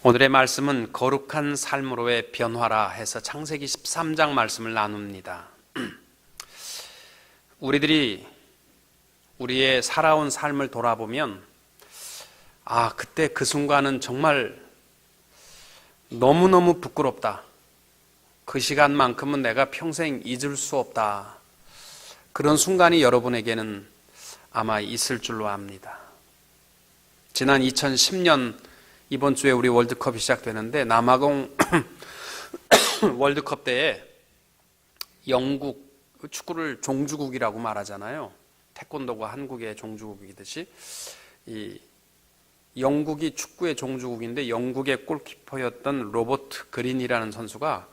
오늘의 말씀은 거룩한 삶으로의 변화라 해서 창세기 13장 말씀을 나눕니다. 우리들이 우리의 살아온 삶을 돌아보면 그때 그 순간은 정말 너무너무 부끄럽다. 그 시간만큼은 내가 평생 잊을 수 없다. 그런 순간이 여러분에게는 아마 있을 줄로 압니다. 지난 2010년 이번 주에 우리 월드컵이 시작되는데 남아공 월드컵 때에 영국, 축구를 종주국이라고 말하잖아요. 태권도가 한국의 종주국이듯이 이 영국이 축구의 종주국인데 영국의 골키퍼였던 로버트 그린이라는 선수가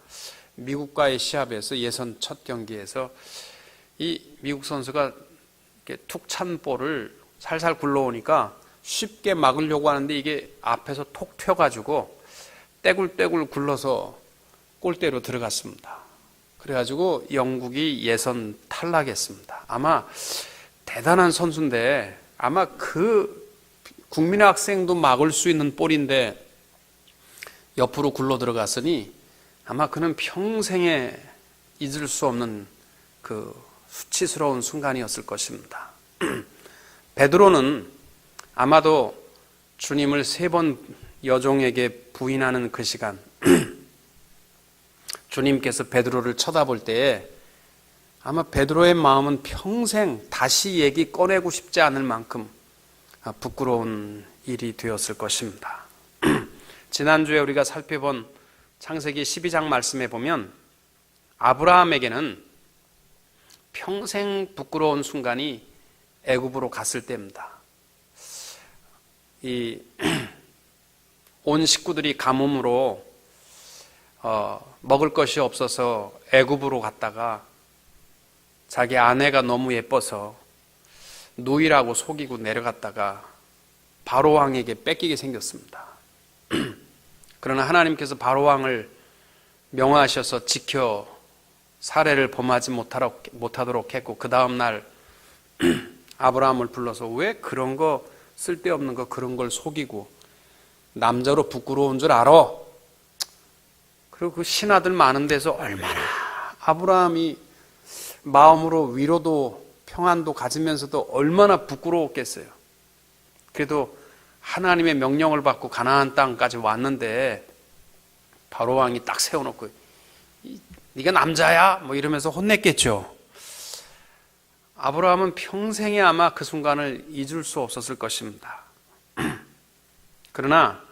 미국과의 시합에서 예선 첫 경기에서 이 미국 선수가 이렇게 툭 찬 볼을 살살 굴러오니까 쉽게 막으려고 하는데 이게 앞에서 톡 튀어가지고 떼굴떼굴 굴러서 골대로 들어갔습니다. 그래가지고 영국이 예선 탈락했습니다. 아마 대단한 선수인데 아마 그 국민학생도 막을 수 있는 볼인데 옆으로 굴러 들어갔으니 아마 그는 평생에 잊을 수 없는 그 수치스러운 순간이었을 것입니다. 베드로는 아마도 주님을 3번 여종에게 부인하는 그 시간 주님께서 베드로를 쳐다볼 때에 아마 베드로의 마음은 평생 다시 얘기 꺼내고 싶지 않을 만큼 부끄러운 일이 되었을 것입니다. 지난주에 우리가 살펴본 창세기 12장 말씀에 보면 아브라함에게는 평생 부끄러운 순간이 애굽으로 갔을 때입니다. 온 식구들이 가뭄으로 먹을 것이 없어서 애굽으로 갔다가 자기 아내가 너무 예뻐서 누이라고 속이고 내려갔다가 바로 왕에게 뺏기게 생겼습니다. 그러나 하나님께서 바로 왕을 명하셔서 지켜 살해를 범하지 못하도록 했고 그 다음 날 아브라함을 불러서 왜 그런 거 쓸데없는 거 그런 걸 속이고 남자로 부끄러운 줄 알아? 그리고 그 신하들 많은 데서 얼마나 아브라함이 마음으로 위로도 평안도 가지면서도 얼마나 부끄러웠겠어요. 그래도 하나님의 명령을 받고 가나안 땅까지 왔는데 바로 왕이 딱 세워놓고 네가 남자야? 뭐 이러면서 혼냈겠죠. 아브라함은 평생에 아마 그 순간을 잊을 수 없었을 것입니다. 그러나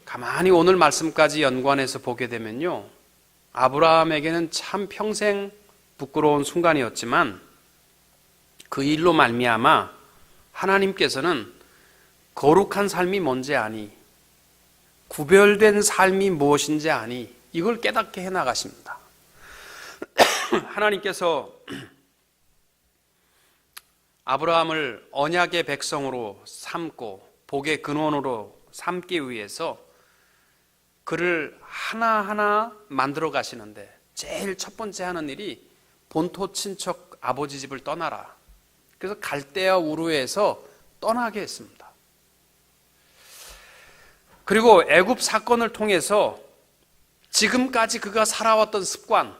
가만히 오늘 말씀까지 연관해서 보게 되면요, 아브라함에게는 참 평생 부끄러운 순간이었지만 그 일로 말미암아 하나님께서는 거룩한 삶이 뭔지 아니, 구별된 삶이 무엇인지 아니, 이걸 깨닫게 해나가십니다. 하나님께서 아브라함을 언약의 백성으로 삼고 복의 근원으로 삼기 위해서 그를 하나하나 만들어 가시는데 제일 첫 번째 하는 일이 본토 친척 아버지 집을 떠나라. 그래서 갈대아 우르에서 떠나게 했습니다. 그리고 애굽 사건을 통해서 지금까지 그가 살아왔던 습관,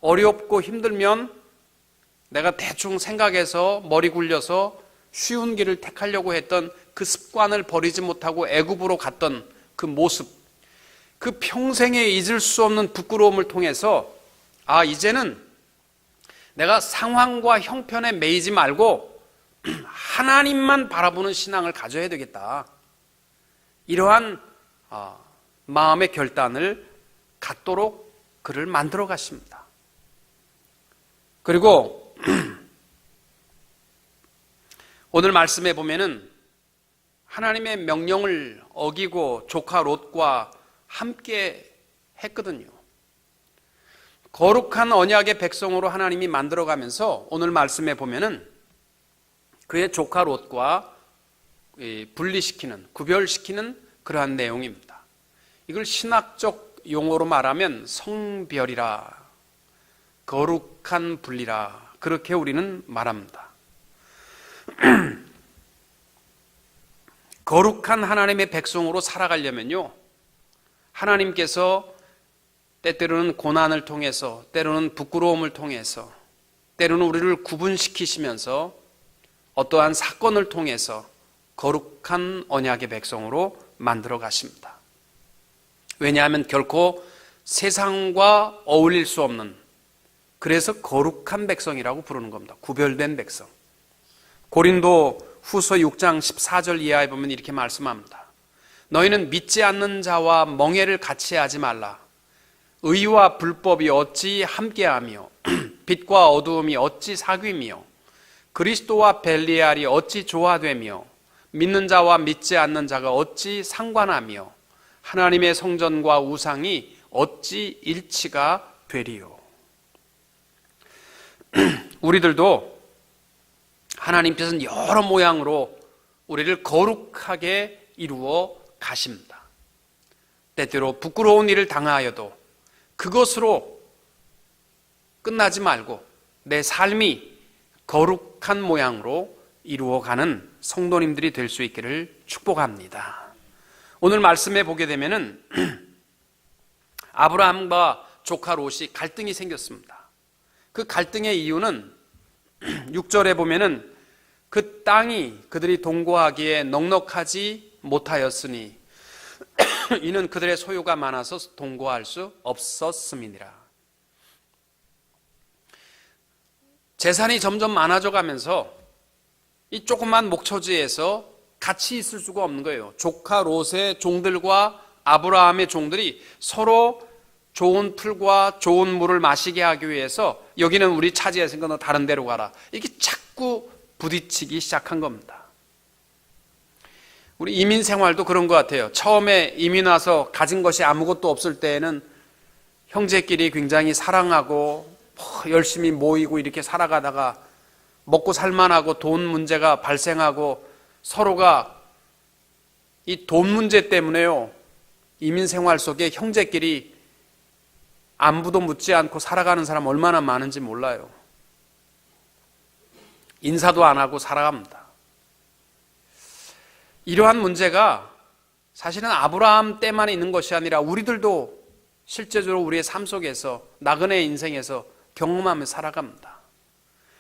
어렵고 힘들면 내가 대충 생각해서 머리 굴려서 쉬운 길을 택하려고 했던 그 습관을 버리지 못하고 애굽으로 갔던 그 모습, 그 평생에 잊을 수 없는 부끄러움을 통해서 이제는 내가 상황과 형편에 매이지 말고 하나님만 바라보는 신앙을 가져야 되겠다. 이러한 마음의 결단을 갖도록 그를 만들어 가십니다. 그리고 오늘 말씀에 보면은 하나님의 명령을 어기고 조카 롯과 함께 했거든요. 거룩한 언약의 백성으로 하나님이 만들어가면서 오늘 말씀에 보면은 그의 조카 롯과 분리시키는, 구별시키는 그러한 내용입니다. 이걸 신학적 용어로 말하면 성별이라, 거룩한 분리라, 그렇게 우리는 말합니다. 거룩한 하나님의 백성으로 살아가려면요, 하나님께서 때때로는 고난을 통해서, 때로는 부끄러움을 통해서, 때로는 우리를 구분시키시면서 어떠한 사건을 통해서 거룩한 언약의 백성으로 만들어 가십니다. 왜냐하면 결코 세상과 어울릴 수 없는, 그래서 거룩한 백성이라고 부르는 겁니다. 구별된 백성. 고린도 후서 6장 14절 이하에 보면 이렇게 말씀합니다. 너희는 믿지 않는 자와 멍에를 같이 하지 말라. 의와 불법이 어찌 함께하며 빛과 어두움이 어찌 사귀며 그리스도와 벨리알이 어찌 조화되며 믿는 자와 믿지 않는 자가 어찌 상관하며 하나님의 성전과 우상이 어찌 일치가 되리요. 우리들도 하나님께서는 여러 모양으로 우리를 거룩하게 이루어 가십니다. 때때로 부끄러운 일을 당하여도 그것으로 끝나지 말고 내 삶이 거룩한 모양으로 이루어가는 성도님들이 될 수 있기를 축복합니다. 오늘 말씀에 보게 되면은 아브라함과 조카 롯이 갈등이 생겼습니다. 그 갈등의 이유는 6절에 보면은 그 땅이 그들이 동거하기에 넉넉하지 못하였으니 이는 그들의 소유가 많아서 동거할 수 없었음이니라. 재산이 점점 많아져 가면서 이 조그만 목초지에서 같이 있을 수가 없는 거예요. 조카 롯의 종들과 아브라함의 종들이 서로 좋은 풀과 좋은 물을 마시게 하기 위해서 여기는 우리 차지했으니까 너 다른 데로 가라, 이게 자꾸 부딪히기 시작한 겁니다. 우리 이민 생활도 그런 것 같아요. 처음에 이민 와서 가진 것이 아무것도 없을 때에는 형제끼리 굉장히 사랑하고 열심히 모이고 이렇게 살아가다가 먹고 살만하고 돈 문제가 발생하고 서로가 이 돈 문제 때문에요, 이민 생활 속에 형제끼리 안부도 묻지 않고 살아가는 사람 얼마나 많은지 몰라요. 인사도 안 하고 살아갑니다. 이러한 문제가 사실은 아브라함 때만 있는 것이 아니라 우리들도 실제적으로 우리의 삶 속에서 나그네 인생에서 경험하며 살아갑니다.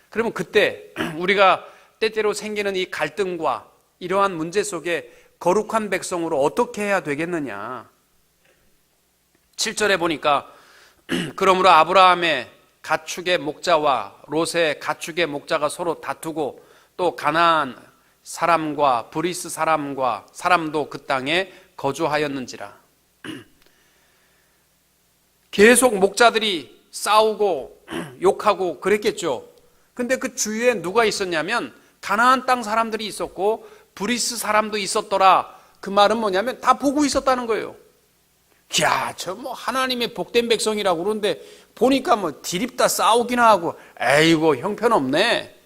그러면 그때 우리가 때때로 생기는 이 갈등과 이러한 문제 속에 거룩한 백성으로 어떻게 해야 되겠느냐. 7절에 보니까 그러므로 아브라함의 가축의 목자와 롯의 가축의 목자가 서로 다투고 또 가나안 사람과 브리스 사람도 그 땅에 거주하였는지라. 계속 목자들이 싸우고 욕하고 그랬겠죠. 근데 그 주위에 누가 있었냐면 가나안 땅 사람들이 있었고 브리스 사람도 있었더라. 그 말은 뭐냐면 다 보고 있었다는 거예요. 야, 저 뭐 하나님의 복된 백성이라고 그러는데 보니까 뭐 디립다 싸우기나 하고, 에이고 형편없네.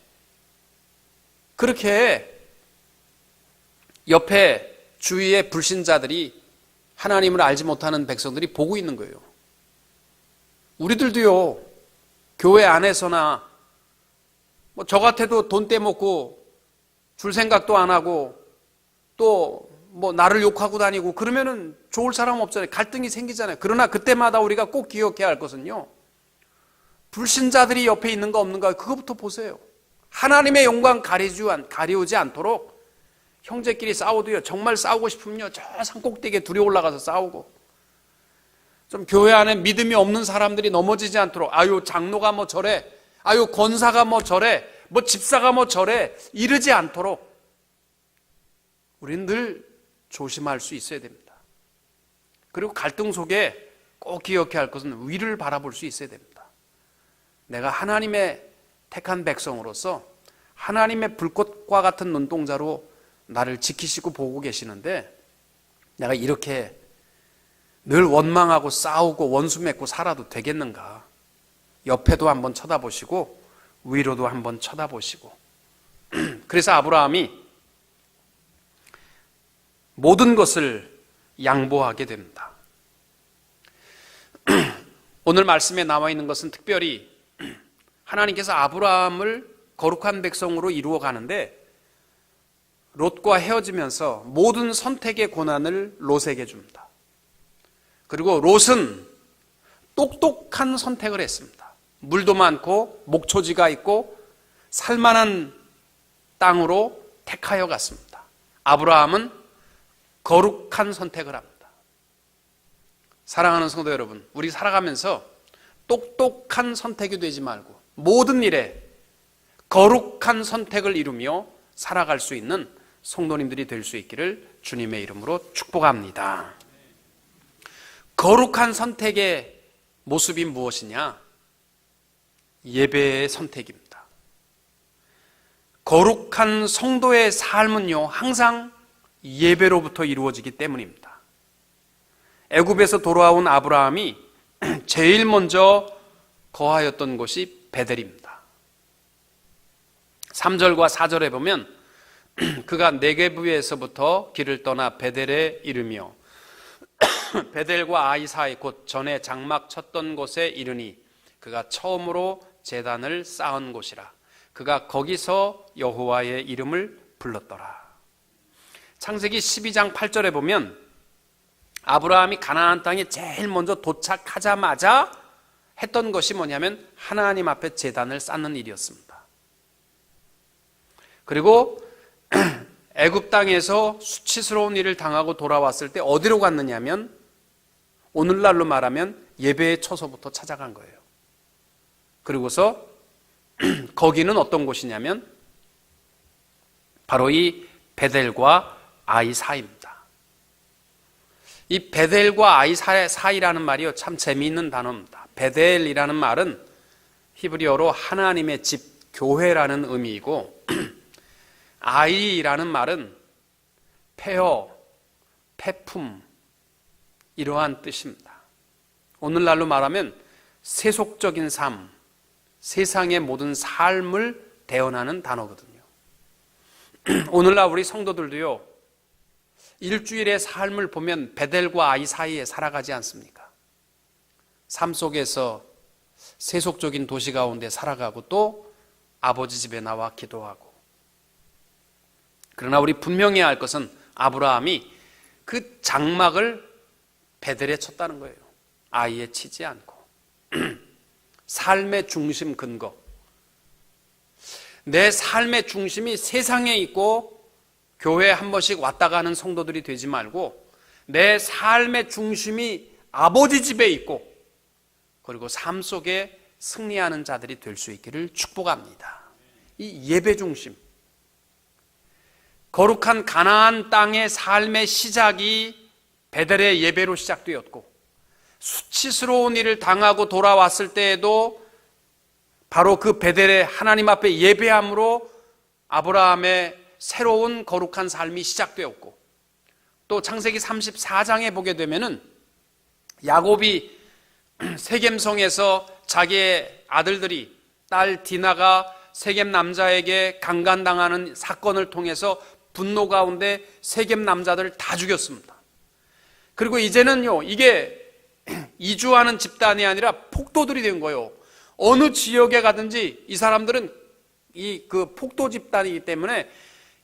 그렇게 옆에 주위의 불신자들이, 하나님을 알지 못하는 백성들이 보고 있는 거예요. 우리들도요, 교회 안에서나 뭐 저 같아도 돈 떼먹고 줄 생각도 안 하고 또 뭐 나를 욕하고 다니고 그러면은 좋을 사람 없잖아요. 갈등이 생기잖아요. 그러나 그때마다 우리가 꼭 기억해야 할 것은요, 불신자들이 옆에 있는가 없는가 그거부터 보세요. 하나님의 영광 가리우지 않도록 형제끼리 싸워도요, 정말 싸우고 싶으면요 저 산꼭대기에 둘이 올라가서 싸우고, 좀 교회 안에 믿음이 없는 사람들이 넘어지지 않도록, 아유 장로가 뭐 저래, 아유 권사가 뭐 저래, 뭐 집사가 뭐 저래 이러지 않도록 우리는 늘 조심할 수 있어야 됩니다. 그리고 갈등 속에 꼭 기억해야 할 것은 위를 바라볼 수 있어야 됩니다. 내가 하나님의 택한 백성으로서 하나님의 불꽃과 같은 눈동자로 나를 지키시고 보고 계시는데 내가 이렇게 늘 원망하고 싸우고 원수 맺고 살아도 되겠는가? 옆에도 한번 쳐다보시고 위로도 한번 쳐다보시고. 그래서 아브라함이 모든 것을 양보하게 됩니다. 오늘 말씀에 나와 있는 것은 특별히 하나님께서 아브라함을 거룩한 백성으로 이루어 가는데 롯과 헤어지면서 모든 선택의 고난을 롯에게 줍니다. 그리고 롯은 똑똑한 선택을 했습니다. 물도 많고 목초지가 있고 살만한 땅으로 택하여 갔습니다. 아브라함은 거룩한 선택을 합니다. 사랑하는 성도 여러분, 우리 살아가면서 똑똑한 선택이 되지 말고 모든 일에 거룩한 선택을 이루며 살아갈 수 있는 성도님들이 될 수 있기를 주님의 이름으로 축복합니다. 거룩한 선택의 모습이 무엇이냐? 예배의 선택입니다. 거룩한 성도의 삶은요, 항상 예배로부터 이루어지기 때문입니다. 애굽에서 돌아온 아브라함이 제일 먼저 거하였던 곳이 베델입니다. 3절과 4절에 보면 그가 네게브에서부터 길을 떠나 베델에 이르며 베델과 아이 사이 곧 전에 장막 쳤던 곳에 이르니 그가 처음으로 제단을 쌓은 곳이라. 그가 거기서 여호와의 이름을 불렀더라. 창세기 12장 8절에 보면 아브라함이 가나안 땅에 제일 먼저 도착하자마자 했던 것이 뭐냐면 하나님 앞에 제단을 쌓는 일이었습니다. 그리고 애굽 땅에서 수치스러운 일을 당하고 돌아왔을 때 어디로 갔느냐면 오늘날로 말하면 예배의 처소부터 찾아간 거예요. 그리고서 거기는 어떤 곳이냐면 바로 이 베델과 아이 사이입니다. 이 베델과 아이 사이라는 말이요, 참 재미있는 단어입니다. 베델이라는 말은 히브리어로 하나님의 집, 교회라는 의미이고 아이라는 말은 폐허, 폐품 이러한 뜻입니다. 오늘날로 말하면 세속적인 삶, 세상의 모든 삶을 대언하는 단어거든요. 오늘날 우리 성도들도요, 일주일의 삶을 보면 베델과 아이 사이에 살아가지 않습니까? 삶 속에서 세속적인 도시 가운데 살아가고 또 아버지 집에 나와 기도하고. 그러나 우리 분명히 알 것은 아브라함이 그 장막을 베델에 쳤다는 거예요. 아이에 치지 않고. 삶의 중심 근거. 내 삶의 중심이 세상에 있고 교회에 한 번씩 왔다 가는 성도들이 되지 말고 내 삶의 중심이 아버지 집에 있고 그리고 삶 속에 승리하는 자들이 될 수 있기를 축복합니다. 이 예배 중심. 거룩한 가나안 땅의 삶의 시작이 베델의 예배로 시작되었고 수치스러운 일을 당하고 돌아왔을 때에도 바로 그 베델의 하나님 앞에 예배함으로 아브라함의 새로운 거룩한 삶이 시작되었고 또 창세기 34장에 보게 되면은 야곱이 세겜성에서 자기의 아들들이 딸 디나가 세겜 남자에게 강간당하는 사건을 통해서 분노 가운데 세겜 남자들을 다 죽였습니다. 그리고 이제는요, 이게 이주하는 집단이 아니라 폭도들이 된 거예요. 어느 지역에 가든지 이 사람들은 이 그 폭도 집단이기 때문에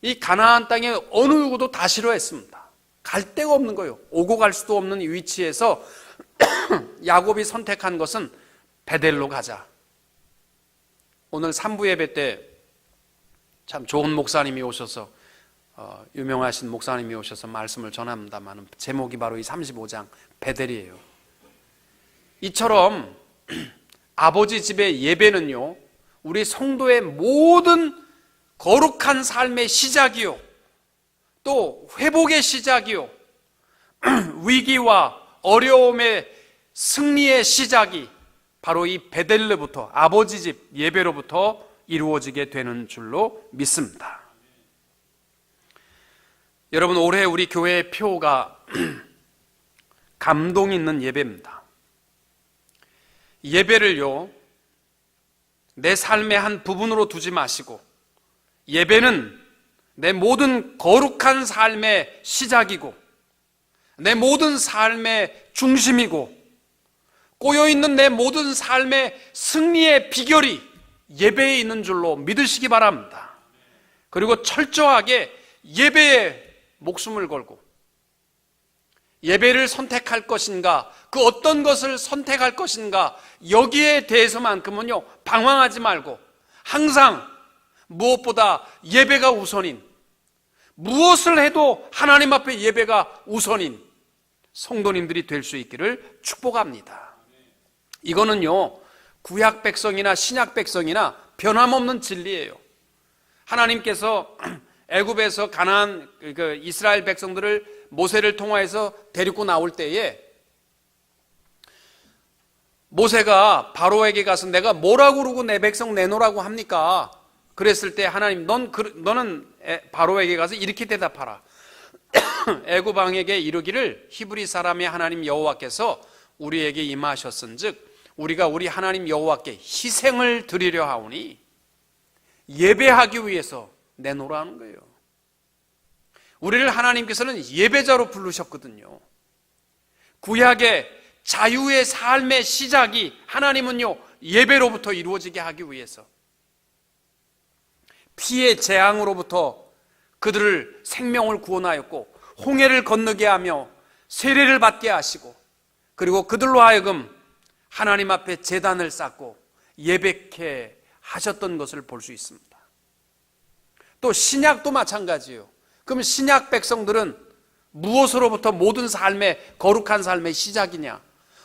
이 가나안 땅에 어느 누구도 다 싫어했습니다. 갈 데가 없는 거예요. 오고 갈 수도 없는 위치에서 야곱이 선택한 것은 베델로 가자. 오늘 3부 예배 때 참 좋은 목사님이 오셔서 유명하신 목사님이 오셔서 말씀을 전합니다만 제목이 바로 이 35장 베델이에요. 이처럼 아버지 집의 예배는요, 우리 성도의 모든 거룩한 삶의 시작이요, 또 회복의 시작이요, 위기와 어려움의 승리의 시작이 바로 이 베델로부터, 아버지 집 예배로부터 이루어지게 되는 줄로 믿습니다. 여러분, 올해 우리 교회의 표가 감동 있는 예배입니다. 예배를요, 내 삶의 한 부분으로 두지 마시고 예배는 내 모든 거룩한 삶의 시작이고 내 모든 삶의 중심이고 꼬여있는 내 모든 삶의 승리의 비결이 예배에 있는 줄로 믿으시기 바랍니다. 그리고 철저하게 예배에 목숨을 걸고 예배를 선택할 것인가, 그 어떤 것을 선택할 것인가, 여기에 대해서만큼은요 방황하지 말고 항상 무엇보다 예배가 우선인, 무엇을 해도 하나님 앞에 예배가 우선인 성도님들이 될 수 있기를 축복합니다. 이거는요 구약 백성이나 신약 백성이나 변함없는 진리예요. 하나님께서 애굽에서 가나안 이스라엘 백성들을 모세를 통하여서 데리고 나올 때에 모세가 바로에게 가서 내가 뭐라고 그러고 내 백성 내놓으라고 합니까? 그랬을 때 하나님, 너는 바로에게 가서 이렇게 대답하라. 애굽 왕에게 이르기를 히브리 사람의 하나님 여호와께서 우리에게 임하셨은즉 우리가 우리 하나님 여호와께 희생을 드리려 하오니 예배하기 위해서 내놓으라는 거예요. 우리를 하나님께서는 예배자로 부르셨거든요. 구약의 자유의 삶의 시작이 하나님은요 예배로부터 이루어지게 하기 위해서 피의 재앙으로부터 그들을 생명을 구원하였고 홍해를 건너게 하며 세례를 받게 하시고 그리고 그들로 하여금 하나님 앞에 제단을 쌓고 예배케 하셨던 것을 볼 수 있습니다. 또 신약도 마찬가지예요. 그럼 신약 백성들은 무엇으로부터 모든 삶의 거룩한 삶의 시작이냐?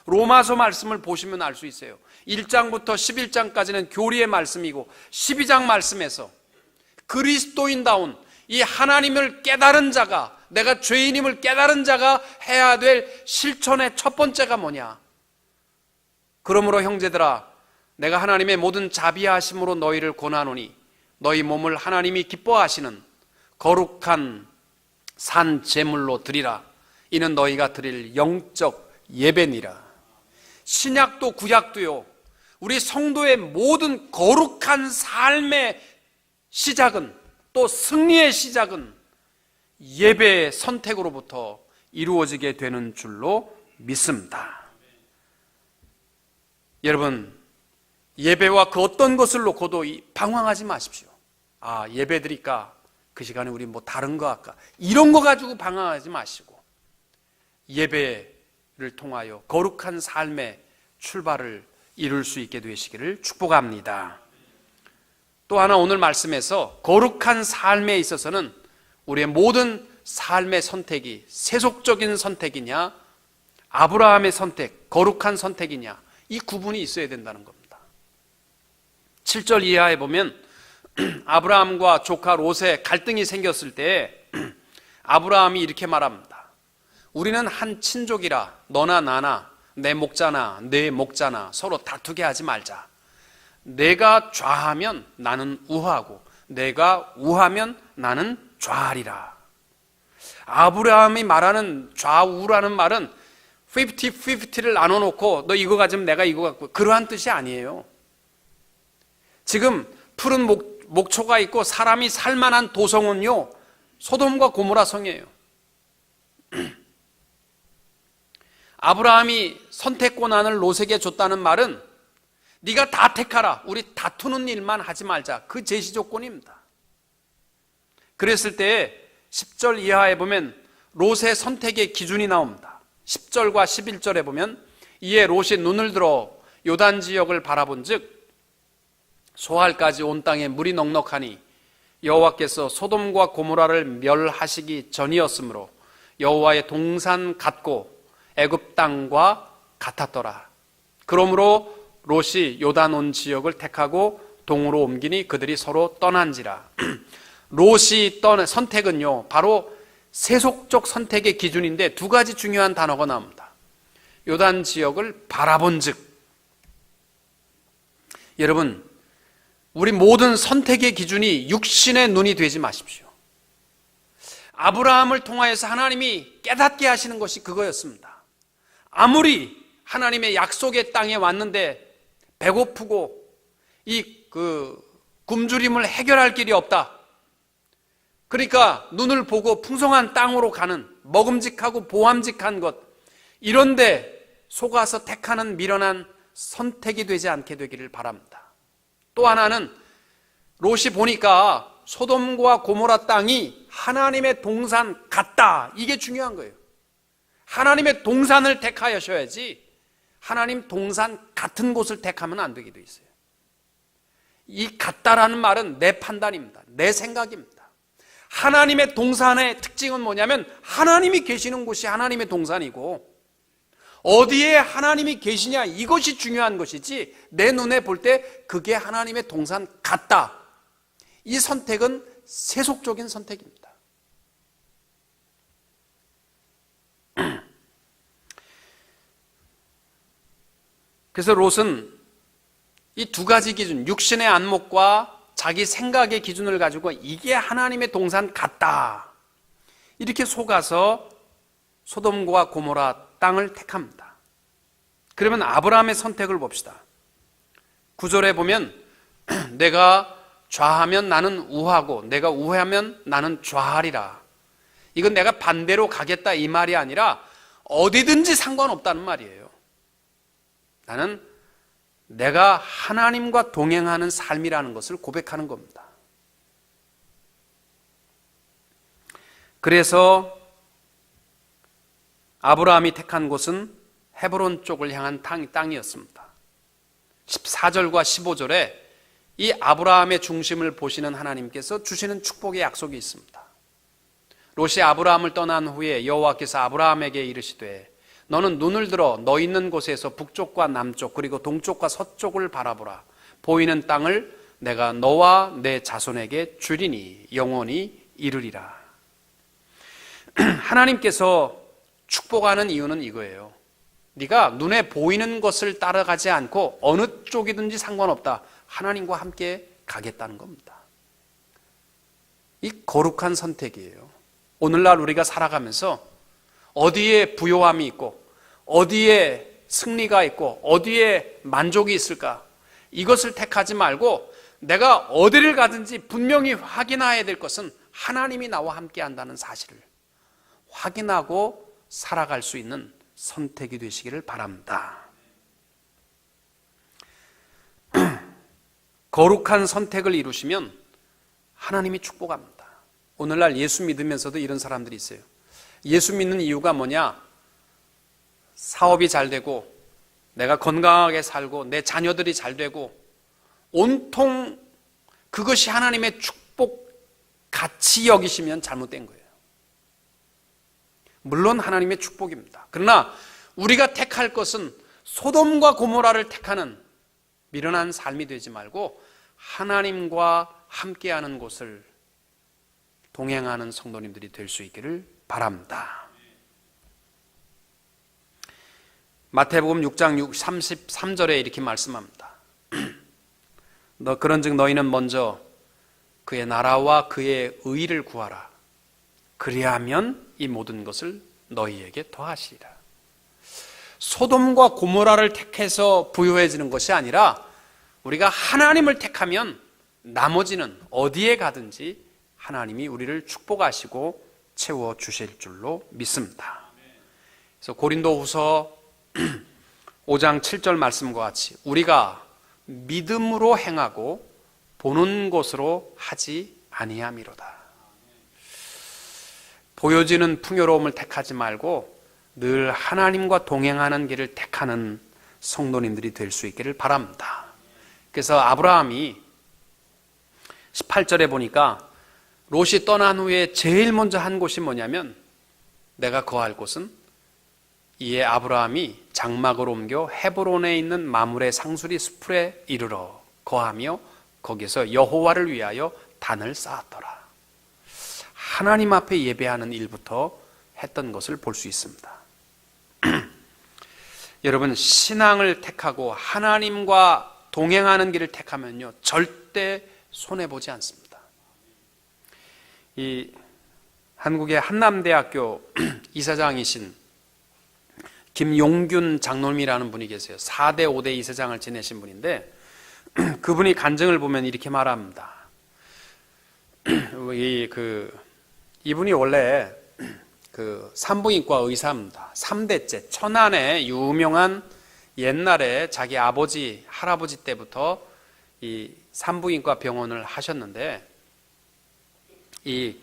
로마서 말씀을 보시면 알 수 있어요. 1장부터 11장까지는 교리의 말씀이고 12장 말씀에서 그리스도인다운 이 하나님을 깨달은 자가, 내가 죄인임을 깨달은 자가 해야 될 실천의 첫 번째가 뭐냐? 그러므로 형제들아, 내가 하나님의 모든 자비하심으로 너희를 권하노니 너희 몸을 하나님이 기뻐하시는 거룩한 산 제물로 드리라. 이는 너희가 드릴 영적 예배니라. 신약도 구약도요, 우리 성도의 모든 거룩한 삶의 시작은, 또 승리의 시작은 예배의 선택으로부터 이루어지게 되는 줄로 믿습니다. 여러분, 예배와 그 어떤 것을 놓고도 방황하지 마십시오. 아, 예배 드릴까? 그 시간에 우리 뭐 다른 거 할까? 이런 거 가지고 방황하지 마시고 예배를 통하여 거룩한 삶의 출발을 이룰 수 있게 되시기를 축복합니다. 또 하나 오늘 말씀에서 거룩한 삶에 있어서는 우리의 모든 삶의 선택이 세속적인 선택이냐, 아브라함의 선택, 거룩한 선택이냐, 이 구분이 있어야 된다는 겁니다. 7절 이하에 보면 아브라함과 조카 롯의 갈등이 생겼을 때 아브라함이 이렇게 말합니다. 우리는 한 친족이라 너나 나나 내 목자나 내 목자나 서로 다투게 하지 말자. 내가 좌하면 나는 우하고 내가 우하면 나는 좌하리라. 아브라함이 말하는 좌우라는 말은 50-50를 나눠놓고 너 이거 가지면 내가 이거 갖고, 그러한 뜻이 아니에요. 지금 푸른 목초가 있고 사람이 살만한 도성은요 소돔과 고모라 성이에요. 아브라함이 선택 권한을 롯에게 줬다는 말은 네가 다 택하라, 우리 다투는 일만 하지 말자, 그 제시 조건입니다. 그랬을 때 10절 이하에 보면 롯의 선택의 기준이 나옵니다. 10절과 11절에 보면 이에 롯이 눈을 들어 요단 지역을 바라본즉 소알까지 온 땅에 물이 넉넉하니 여호와께서 소돔과 고모라를 멸하시기 전이었으므로 여호와의 동산 같고 애굽 땅과 같았더라. 그러므로 롯이 요단 온 지역을 택하고 동으로 옮기니 그들이 서로 떠난지라. 롯이 선택은요 바로 세속적 선택의 기준인데 두 가지 중요한 단어가 나옵니다. 요단 지역을 바라본즉. 여러분, 우리 모든 선택의 기준이 육신의 눈이 되지 마십시오. 아브라함을 통하여서 하나님이 깨닫게 하시는 것이 그거였습니다. 아무리 하나님의 약속의 땅에 왔는데 배고프고 이 굶주림을 해결할 길이 없다. 그러니까 눈을 보고 풍성한 땅으로 가는 먹음직하고 보암직한 것, 이런데 속아서 택하는 미련한 선택이 되지 않게 되기를 바랍니다. 또 하나는 롯이 보니까 소돔과 고모라 땅이 하나님의 동산 같다. 이게 중요한 거예요. 하나님의 동산을 택하셔야지 하나님 동산 같은 곳을 택하면 안 되게 돼 있어요. 이 같다라는 말은 내 판단입니다. 내 생각입니다. 하나님의 동산의 특징은 뭐냐면 하나님이 계시는 곳이 하나님의 동산이고 어디에 하나님이 계시냐 이것이 중요한 것이지 내 눈에 볼 때 그게 하나님의 동산 같다. 이 선택은 세속적인 선택입니다. 그래서 롯은 이 두 가지 기준, 육신의 안목과 자기 생각의 기준을 가지고 이게 하나님의 동산 같다. 이렇게 속아서 소돔과 고모라 땅을 택합니다. 그러면 아브라함의 선택을 봅시다. 9절에 보면 내가 좌하면 나는 우하고 내가 우하면 나는 좌하리라. 이건 내가 반대로 가겠다 이 말이 아니라 어디든지 상관없다는 말이에요. 나는 내가 하나님과 동행하는 삶이라는 것을 고백하는 겁니다. 그래서 아브라함이 택한 곳은 헤브론 쪽을 향한 땅이었습니다. 14절과 15절에 이 아브라함의 중심을 보시는 하나님께서 주시는 축복의 약속이 있습니다. 롯이 아브라함을 떠난 후에 여호와께서 아브라함에게 이르시되 너는 눈을 들어 너 있는 곳에서 북쪽과 남쪽 그리고 동쪽과 서쪽을 바라보라. 보이는 땅을 내가 너와 내 자손에게 주리니 영원히 이르리라. 하나님께서 축복하는 이유는 이거예요. 네가 눈에 보이는 것을 따라가지 않고 어느 쪽이든지 상관없다. 하나님과 함께 가겠다는 겁니다. 이 거룩한 선택이에요. 오늘날 우리가 살아가면서 어디에 부요함이 있고 어디에 승리가 있고 어디에 만족이 있을까? 이것을 택하지 말고 내가 어디를 가든지 분명히 확인해야 될 것은 하나님이 나와 함께 한다는 사실을 확인하고 살아갈 수 있는 선택이 되시기를 바랍니다. 거룩한 선택을 이루시면 하나님이 축복합니다. 오늘날 예수 믿으면서도 이런 사람들이 있어요. 예수 믿는 이유가 뭐냐? 사업이 잘 되고 내가 건강하게 살고 내 자녀들이 잘 되고 온통 그것이 하나님의 축복 같이 여기시면 잘못된 거예요. 물론 하나님의 축복입니다. 그러나 우리가 택할 것은 소돔과 고모라를 택하는 미련한 삶이 되지 말고 하나님과 함께하는 곳을 동행하는 성도님들이 될 수 있기를 바랍니다. 마태복음 6장 33절에 이렇게 말씀합니다. 그런즉 너희는 먼저 그의 나라와 그의 의를 구하라. 그리하면 이 모든 것을 너희에게 더하시리라. 소돔과 고모라를 택해서 부유해지는 것이 아니라 우리가 하나님을 택하면 나머지는 어디에 가든지 하나님이 우리를 축복하시고 채워주실 줄로 믿습니다. 그래서 고린도후서 5장 7절 말씀과 같이 우리가 믿음으로 행하고 보는 것으로 하지 아니함이로다. 보여지는 풍요로움을 택하지 말고 늘 하나님과 동행하는 길을 택하는 성도님들이 될 수 있기를 바랍니다. 그래서 아브라함이 18절에 보니까 롯이 떠난 후에 제일 먼저 한 곳이 뭐냐면 내가 거할 곳은 이에 아브라함이 장막을 옮겨 헤브론에 있는 마므레 상수리 숲에 이르러 거하며 거기서 여호와를 위하여 단을 쌓았더라. 하나님 앞에 예배하는 일부터 했던 것을 볼 수 있습니다. 여러분, 신앙을 택하고 하나님과 동행하는 길을 택하면요 절대 손해보지 않습니다. 이 한국의 한남대학교 이사장이신 김용균 장로님이라는 분이 계세요. 4대 5대 이사장을 지내신 분인데 그분이 간증을 보면 이렇게 말합니다. 이분이 원래 산부인과 의사입니다. 3대째 천안에 유명한 옛날에 자기 아버지 할아버지 때부터 이 산부인과 병원을 하셨는데 이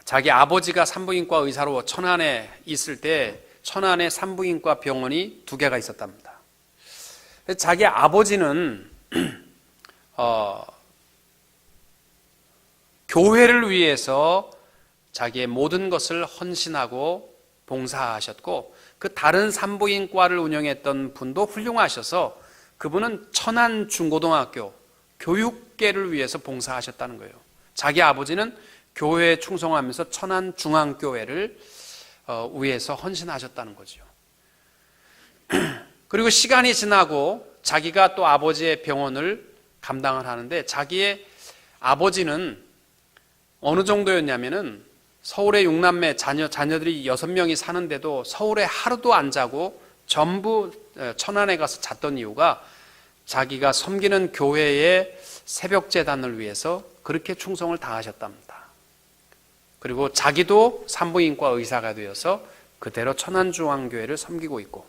자기 아버지가 산부인과 의사로 천안에 있을 때 천안에 산부인과 병원이 2개가 있었답니다. 자기 아버지는 교회를 위해서 자기의 모든 것을 헌신하고 봉사하셨고, 그 다른 산부인과를 운영했던 분도 훌륭하셔서 그분은 천안 중고등학교 교육계를 위해서 봉사하셨다는 거예요. 자기 아버지는 교회에 충성하면서 천안 중앙교회를 위해서 헌신하셨다는 거죠. 그리고 시간이 지나고 자기가 또 아버지의 병원을 감당을 하는데, 자기의 아버지는 어느 정도였냐면은 서울에 6남매 자녀들이 6명이 사는데도 서울에 하루도 안 자고 전부 천안에 가서 잤던 이유가 자기가 섬기는 교회의 새벽 제단을 위해서 그렇게 충성을 다하셨답니다. 그리고 자기도 산부인과 의사가 되어서 그대로 천안중앙교회를 섬기고 있고,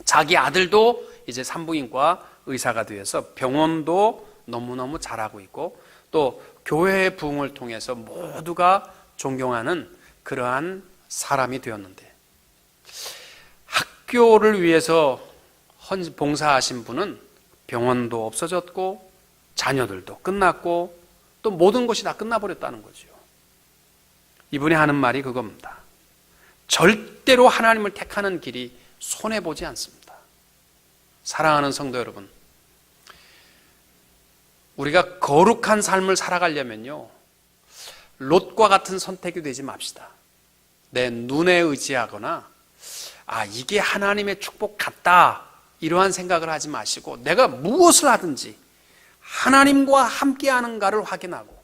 자기 아들도 이제 산부인과 의사가 되어서 병원도 너무너무 잘하고 있고, 또 교회의 부흥을 통해서 모두가 존경하는 그러한 사람이 되었는데, 학교를 위해서 봉사하신 분은 병원도 없어졌고 자녀들도 끝났고 또 모든 것이 다 끝나버렸다는 거죠. 이분이 하는 말이 그겁니다. 절대로 하나님을 택하는 길이 손해보지 않습니다. 사랑하는 성도 여러분, 우리가 거룩한 삶을 살아가려면요, 롯과 같은 선택이 되지 맙시다. 내 눈에 의지하거나 이게 하나님의 축복 같다 이러한 생각을 하지 마시고, 내가 무엇을 하든지 하나님과 함께하는가를 확인하고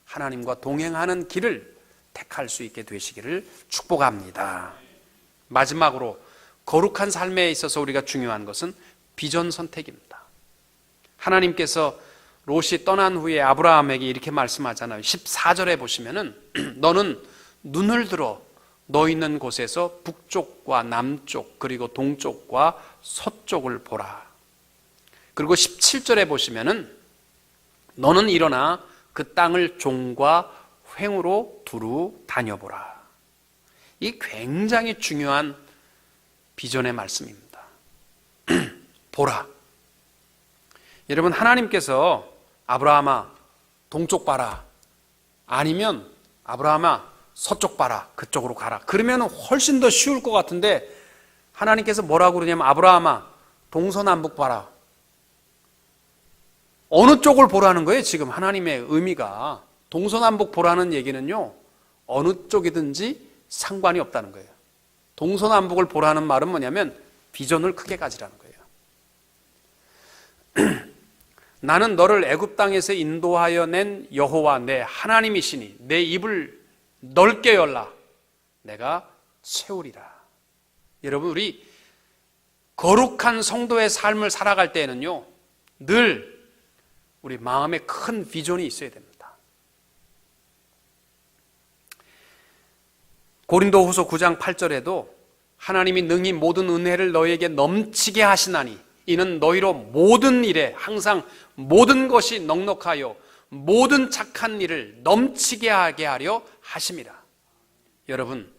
하나님과 동행하는 길을 택할 수 있게 되시기를 축복합니다. 마지막으로 거룩한 삶에 있어서 우리가 중요한 것은 비전 선택입니다. 하나님께서 롯이 떠난 후에 아브라함에게 이렇게 말씀하잖아요. 14절에 보시면은 너는 눈을 들어 너 있는 곳에서 북쪽과 남쪽 그리고 동쪽과 서쪽을 보라. 그리고 17절에 보시면은 너는 일어나 그 땅을 종과 횡으로 두루 다녀보라. 이 굉장히 중요한 비전의 말씀입니다. 보라. 여러분, 하나님께서 아브라함아 동쪽 봐라, 아니면 아브라함아 서쪽 봐라, 그쪽으로 가라, 그러면 훨씬 더 쉬울 것 같은데 하나님께서 뭐라고 그러냐면 아브라함아 동서남북 봐라. 어느 쪽을 보라는 거예요? 지금 하나님의 의미가 동서남북 보라는 얘기는요, 어느 쪽이든지 상관이 없다는 거예요. 동서남북을 보라는 말은 뭐냐면 비전을 크게 가지라는 거예요. 나는 너를 애굽 땅에서 인도하여 낸 여호와 내 하나님이시니 내 입을 넓게 열라 내가 채우리라. 여러분, 우리 거룩한 성도의 삶을 살아갈 때에는요, 늘 우리 마음에 큰 비전이 있어야 됩니다. 고린도후서 9장 8절에도 하나님이 능히 모든 은혜를 너희에게 넘치게 하시나니 이는 너희로 모든 일에 항상 모든 것이 넉넉하여 모든 착한 일을 넘치게 하게 하려 하심이라. 여러분,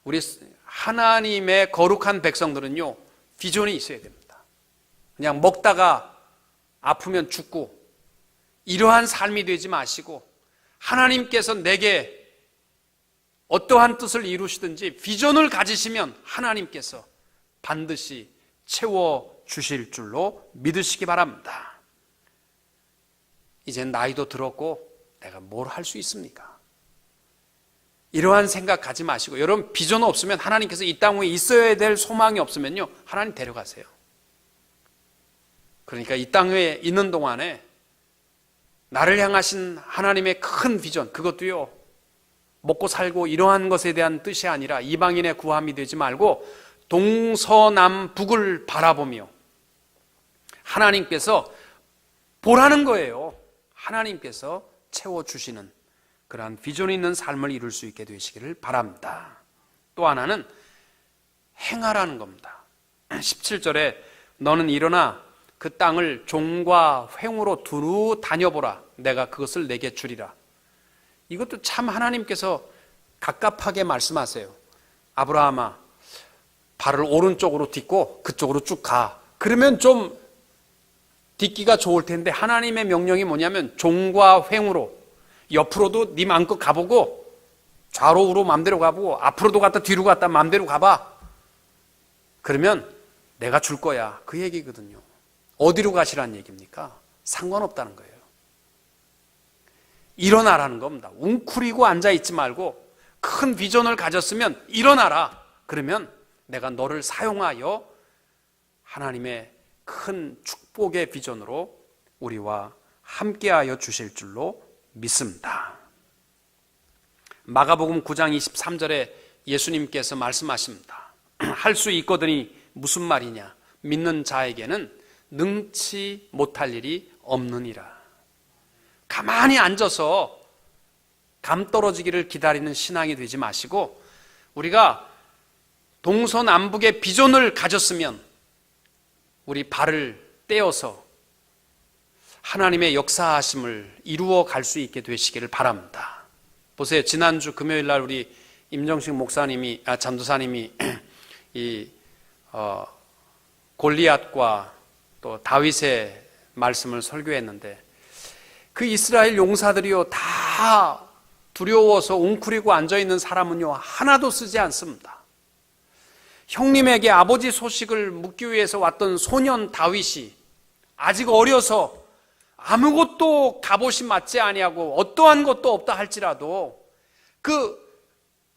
우리 하나님의 거룩한 백성들은요, 비전이 있어야 됩니다. 그냥 먹다가 아프면 죽고 이러한 삶이 되지 마시고, 하나님께서 내게 어떠한 뜻을 이루시든지 비전을 가지시면 하나님께서 반드시 채워주실 줄로 믿으시기 바랍니다. 이제 나이도 들었고 내가 뭘 할 수 있습니까? 이러한 생각 가지 마시고, 여러분 비전 없으면, 하나님께서 이 땅 위에 있어야 될 소망이 없으면요, 하나님 데려가세요. 그러니까 이 땅 위에 있는 동안에 나를 향하신 하나님의 큰 비전, 그것도요 먹고 살고 이러한 것에 대한 뜻이 아니라 이방인의 구함이 되지 말고 동서남북을 바라보며 하나님께서 보라는 거예요. 하나님께서 채워주시는 그러한 비전이 있는 삶을 이룰 수 있게 되시기를 바랍니다. 또 하나는 행하라는 겁니다. 17절에 너는 일어나 그 땅을 종과 횡으로 두루 다녀보라 내가 그것을 내게 주리라. 이것도 참 하나님께서 갑갑하게 말씀하세요. 아브라함아, 발을 오른쪽으로 딛고 그쪽으로 쭉 가. 그러면 좀 딛기가 좋을 텐데 하나님의 명령이 뭐냐면 종과 횡으로 옆으로도 네 마음껏 가보고 좌로 우로 마음대로 가보고 앞으로도 갔다 뒤로 갔다 마음대로 가봐. 그러면 내가 줄 거야. 그 얘기거든요. 어디로 가시라는 얘기입니까? 상관없다는 거예요. 일어나라는 겁니다. 웅크리고 앉아있지 말고 큰 비전을 가졌으면 일어나라. 그러면 내가 너를 사용하여 하나님의 큰 축복의 비전으로 우리와 함께하여 주실 줄로 믿습니다. 마가복음 9장 23절에 예수님께서 말씀하십니다. 할 수 있거든이 무슨 말이냐? 믿는 자에게는 능치 못할 일이 없느니라. 가만히 앉아서 감 떨어지기를 기다리는 신앙이 되지 마시고 우리가 동서남북의 비전을 가졌으면 우리 발을 떼어서 하나님의 역사하심을 이루어 갈 수 있게 되시기를 바랍니다. 보세요. 지난주 금요일 날 우리 임정식 목사님이, 전도사님이 골리앗과 또 다윗의 말씀을 설교했는데 그 이스라엘 용사들이요 다 두려워서 웅크리고 앉아있는 사람은요 하나도 쓰지 않습니다. 형님에게 아버지 소식을 묻기 위해서 왔던 소년 다윗이 아직 어려서 아무것도 갑옷이 맞지 아니하고 어떠한 것도 없다 할지라도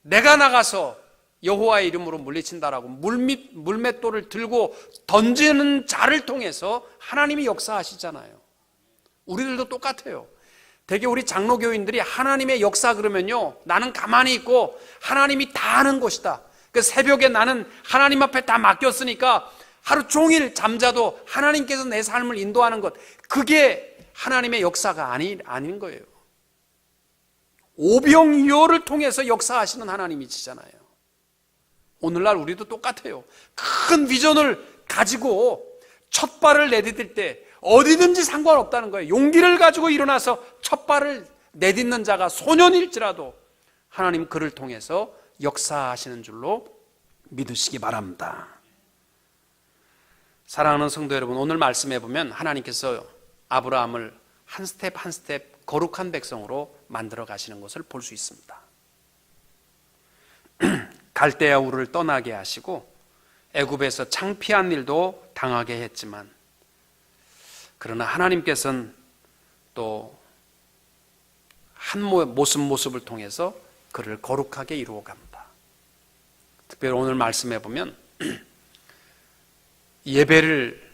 내가 나가서 여호와의 이름으로 물리친다라고 물맷돌을 들고 던지는 자를 통해서 하나님이 역사하시잖아요. 우리들도 똑같아요. 되게 우리 장로교인들이 하나님의 역사 그러면요 나는 가만히 있고 하나님이 다 하는 것이다. 그 새벽에 나는 하나님 앞에 다 맡겼으니까 하루 종일 잠자도 하나님께서 내 삶을 인도하는 것, 그게 하나님의 역사가 아닌 거예요. 오병이어를 통해서 역사하시는 하나님이시잖아요. 오늘날 우리도 똑같아요. 큰 비전을 가지고 첫 발을 내디딜 때 어디든지 상관없다는 거예요. 용기를 가지고 일어나서 첫 발을 내딛는 자가 소년일지라도 하나님 그를 통해서 역사하시는 줄로 믿으시기 바랍니다. 사랑하는 성도 여러분, 오늘 말씀해 보면 하나님께서 아브라함을 한 스텝 한 스텝 거룩한 백성으로 만들어 가시는 것을 볼 수 있습니다. 갈대아 우르를 떠나게 하시고 애굽에서 창피한 일도 당하게 했지만 그러나 하나님께서는 또 한 모습을 통해서 그를 거룩하게 이루어 갑니다. 특별히 오늘 말씀해 보면 예배를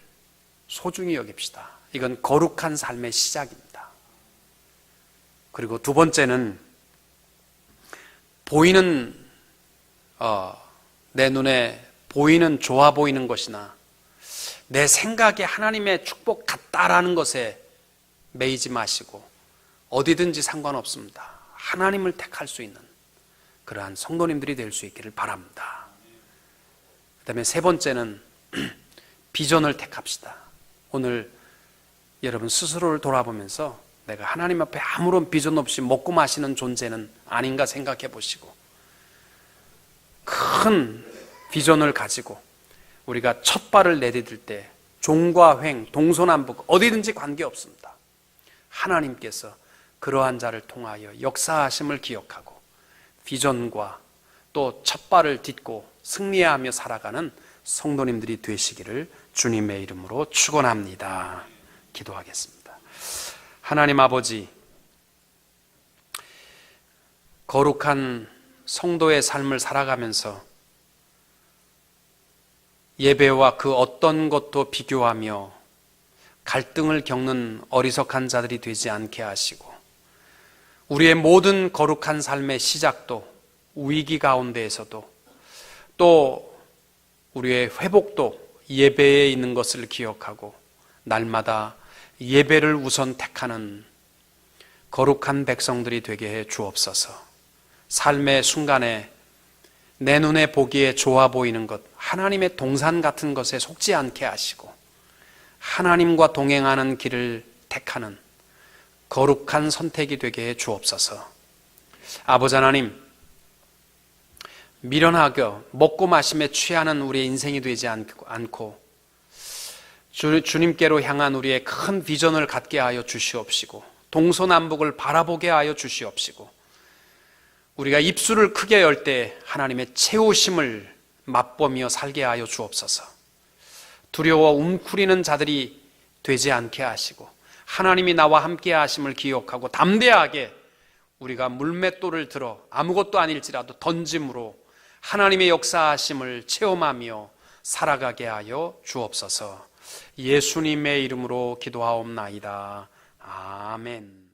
소중히 여깁시다. 이건 거룩한 삶의 시작입니다. 그리고 두 번째는 내 눈에 보이는 좋아 보이는 것이나 내 생각에 하나님의 축복 같다라는 것에 매이지 마시고 어디든지 상관없습니다. 하나님을 택할 수 있는 그러한 성도님들이 될 수 있기를 바랍니다. 그 다음에 세 번째는 비전을 택합시다. 오늘 여러분 스스로를 돌아보면서 내가 하나님 앞에 아무런 비전 없이 먹고 마시는 존재는 아닌가 생각해 보시고 큰 비전을 가지고 우리가 첫 발을 내디딜 때 종과 횡, 동서남북 어디든지 관계없습니다. 하나님께서 그러한 자를 통하여 역사하심을 기억하고 비전과 또 첫 발을 딛고 승리하며 살아가는 성도님들이 되시기를 주님의 이름으로 축원합니다. 기도하겠습니다. 하나님 아버지, 거룩한 성도의 삶을 살아가면서 예배와 그 어떤 것도 비교하며 갈등을 겪는 어리석한 자들이 되지 않게 하시고 우리의 모든 거룩한 삶의 시작도 위기 가운데에서도 또 우리의 회복도 예배에 있는 것을 기억하고 날마다 예배를 우선 택하는 거룩한 백성들이 되게 해 주옵소서. 삶의 순간에 내 눈에 보기에 좋아 보이는 것, 하나님의 동산 같은 것에 속지 않게 하시고 하나님과 동행하는 길을 택하는 거룩한 선택이 되게 해 주옵소서. 아버지 하나님, 미련하게 먹고 마심에 취하는 우리의 인생이 되지 않고 주님께로 향한 우리의 큰 비전을 갖게 하여 주시옵시고, 동서남북을 바라보게 하여 주시옵시고, 우리가 입술을 크게 열 때 하나님의 채우심을 맛보며 살게 하여 주옵소서. 두려워 움츠리는 자들이 되지 않게 하시고, 하나님이 나와 함께 하심을 기억하고 담대하게 우리가 물맷돌을 들어 아무것도 아닐지라도 던짐으로 하나님의 역사하심을 체험하며 살아가게 하여 주옵소서. 예수님의 이름으로 기도하옵나이다. 아멘.